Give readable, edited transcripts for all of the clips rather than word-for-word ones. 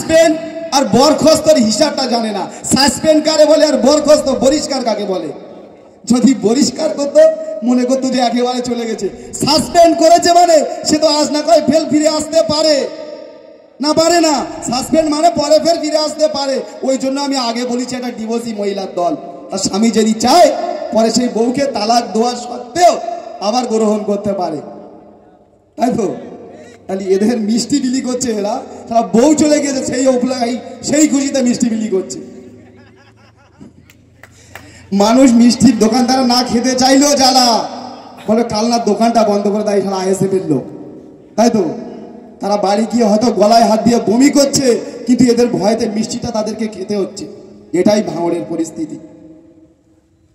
Suspend আর বরখাস্তর হিসাবটা জানে না। সাসপেন্ড কারে বলে আর বরখাস্ত বহিষ্কার কাকে বলে। যদি বহিষ্কার করতো মনে করতো যে একেবারে চলে গেছে। সাসপেন্ড করেছে মানে সে তো আজ না কয় ফের ফিরে আসতে পারে না, পারে না। সাসপেন্ড মানে পরে ফের ফিরে আসতে পারে। ওই জন্য আমি আগে বলেছি এটা ডিভোর্সি মহিলার দল। আর স্বামী যদি চায় পরে সেই বউকে তালাক দেওয়া সত্ত্বেও আবার গ্রহণ করতে পারে, তাই তো? তাহলে এদের মিষ্টি বিলি করছে এরা, তারা বউ চলে গেছে সেই অপলাই সেই খুশিতে মিষ্টি বিলি করছে। মানুষ মিষ্টির দোকানদারা না খেতে চাইলেও জ্বালা বলে কাল না দোকানটা বন্ধ করে দেয়, এখানে আইএসএফ এর লোক, তাই তো? তারা বাড়ি গিয়ে হয়তো গলায় হাত দিয়ে বমি করছে, কিন্তু এদের ভয়তে মিষ্টিটা তাদেরকে খেতে হচ্ছে। এটাই ভাঙড়ের পরিস্থিতি।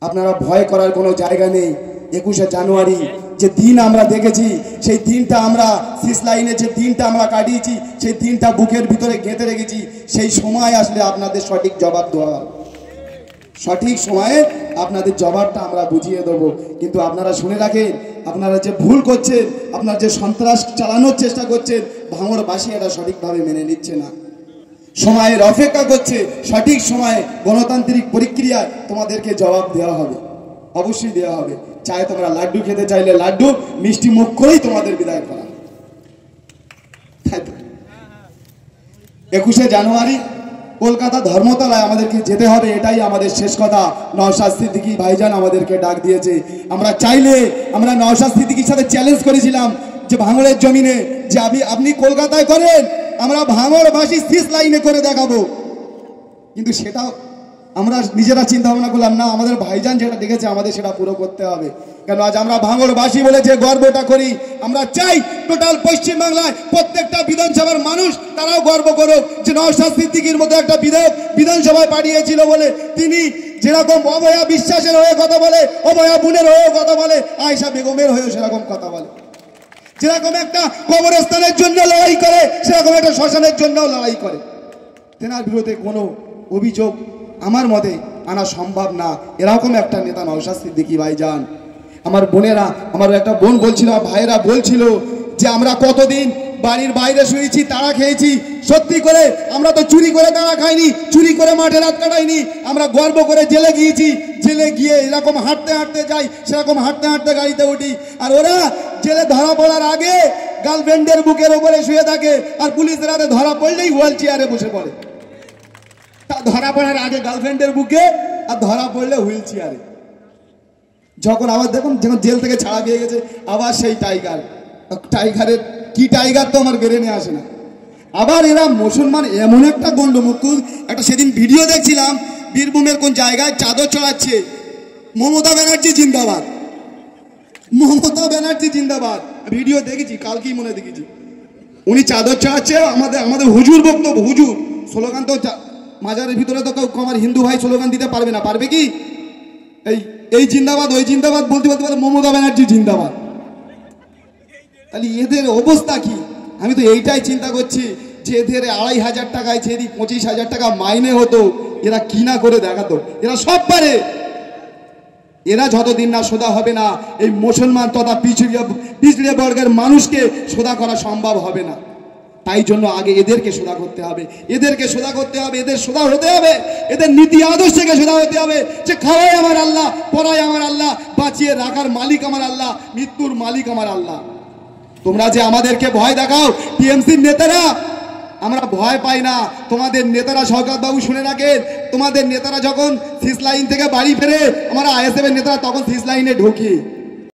আপনারা ভয় করার কোনো জায়গা নেই। 21শে জানুয়ারি যে দিন আমরা দেখেছি, সেই দিনটা আমরা সিস লাইনে যে দিনটা আমরা কাটিয়েছি, সেই দিনটা বুকের ভিতরে গেঁথে রেখেছি। সেই সময় আসলে আপনাদের সঠিক জবাব দেওয়া হবে, সঠিক সময়ে আপনাদের জবাবটা আমরা বুঝিয়ে দেবো। কিন্তু আপনারা শুনে রাখেন, আপনারা যে ভুল করছেন, আপনারা যে সন্ত্রাস চালানোর চেষ্টা করছেন, ভাঙড়বাসী এটা সঠিকভাবে মেনে নিচ্ছে না। সময়ের অপেক্ষা করছে, সঠিক সময়ে গণতান্ত্রিক প্রক্রিয়ায় তোমাদেরকে জবাব দেওয়া হবে, অবশ্যই দেওয়া হবে। চাই তোমরা লাড্ডু খেতে চাইলে লাড্ডু, মিষ্টি মুখ করেই তোমাদের বিদায় করা। 21শে জানুয়ারি কলকাতা ধর্মতলায় আমাদেরকে যেতে হবে, এটাই আমাদের শেষ কথা। নওশাদ সিদ্দিকী ভাইজান আমাদেরকে ডাক দিয়েছে। আমরা চাইলে আমরা নওশাদ সিদ্দিকীর সাথে চ্যালেঞ্জ করেছিলাম যে ভাঙড়ের জমিনে যে আপনি কলকাতায় করেন, আমরা ভাঙড়বাসী সিস লাইনে করে দেখাবো। কিন্তু সেটাও আমরা নিজেরা চিন্তা ভাবনা করলাম না, আমাদের ভাইজান যেটা দেখেছে আমাদের সেটা পুরো করতে হবে। কেন আজ আমরা ভাঙড়বাসী বলে যে গর্বটা করি, আমরা চাই টোটাল পশ্চিমবাংলায় প্রত্যেকটা বিধানসভার মানুষ তারাও গর্ব করুক যে নওশাদ সিদ্দিকীর মতো একটা বিধায়ক বিধানসভায় পাঠিয়েছিল বলে তিনি যেরকম অভয়া বিশ্বাসের হয়ে কথা বলে, অভয়া বোনের হয়েও কথা বলে, আয়েশা বেগমের হয়েও সেরকম কথা বলে। যেরকম একটা কবরস্থানের জন্য লড়াই করে, সেরকম একটা শ্মশানের জন্য লড়াই করে। তেনার বিরুদ্ধে কোনো অভিযোগ আমার মতে আনা সম্ভব না। এরকম একটা নেতা নওশাদ সিদ্দিকী ভাইজান। আমার বোনেরা, আমার একটা বোন বলছিল, ভাইয়েরা বলছিল যে আমরা কতদিন বাড়ির বাইরে শুয়েছি, তাড়া খেয়েছি। সত্যি করে আমরা তো চুরি করে তাড়া খাইনি, চুরি করে মাঠে রাত কাটাইনি। আমরা গর্ব করে জেলে গিয়েছি, জেলে গিয়ে এরকম হাঁটতে হাঁটতে যাই, সেরকম হাঁটতে হাঁটতে গাড়িতে উঠি। আর ওরা জেলে ধরা পড়ার আগে গার্লফ্রেন্ডের বুকের উপরে শুয়ে থাকে, আর পুলিশের হাতে ধরা পড়লেই হুইল চেয়ারে বসে পড়ে। ধরা পড়ার আগে গার্লফ্রেন্ডের বুকে, আর ধরা পড়লে হুইল চেয়ারে। যখন আবার দেখুন যখন জেল থেকে ছাড়া পেয়ে গেছে, আবার সেই টাইগারের কি টাইগার তো আমার বেরেনে আসে না। আবার এরা মুসলমান এমন একটা গন্ডমুকুল। একটা সেদিন ভিডিও দেখছিলাম, বীরভূমের কোন জায়গায় চাদর চড়াচ্ছে, মমতা ব্যানার্জি জিন্দাবাদ, মমতা ব্যানার্জি জিন্দাবাদ। ভিডিও দেখেছি, কালকেই মনে দেখেছি। উনি চাদর চড়াচ্ছে, আমাদের হুজুর বক্তব্য, হুজুর স্লোগান তো মাজারের ভিতরে তো কেউ আমার হিন্দু ভাই স্লোগান দিতে পারবে না, পারবে কি? এই জিন্দাবাদ ওই জিন্দাবাদ বলতে বলতে বলে মমতা ব্যানার্জি জিন্দাবাদ। তাহলে এদের অবস্থা কি? আমি তো এইটাই চিন্তা করছি যে এদের 2500 টাকায় যদি 25,000 টাকা মাইনে হতো, এরা কি না করে দেখাতো। এরা সব পারে। এরা যতদিন না সোজা হবে না, এই মুসলমান তথা পিছড়ে বর্গের মানুষকে সোজা করা সম্ভব হবে না। তাই জন্য আগে এদেরকে সোজা করতে হবে, এদেরকে সোজা করতে হবে, এদের সোজা হতে হবে, এদের নীতি আদর্শকে সোজা হতে হবে যে খাওয়াই আমার আল্লাহ, পড়াই আমার আল্লাহ, বাঁচিয়ে রাখার মালিক আমার আল্লাহ, মৃত্যুর মালিক আমার আল্লাহ। তোমরা যে আমাদেরকে ভয় দেখাও, টিএমসির নেতারা, আমরা ভয় পাই না। তোমাদের নেতারা, শওকত বাবু শুনে রাখেন, তোমাদের নেতারা যখন সিস লাইন থেকে বাড়ি ফেরে, আমরা আইএসএফ এর নেতারা তখন সিস লাইনে ঢুকি।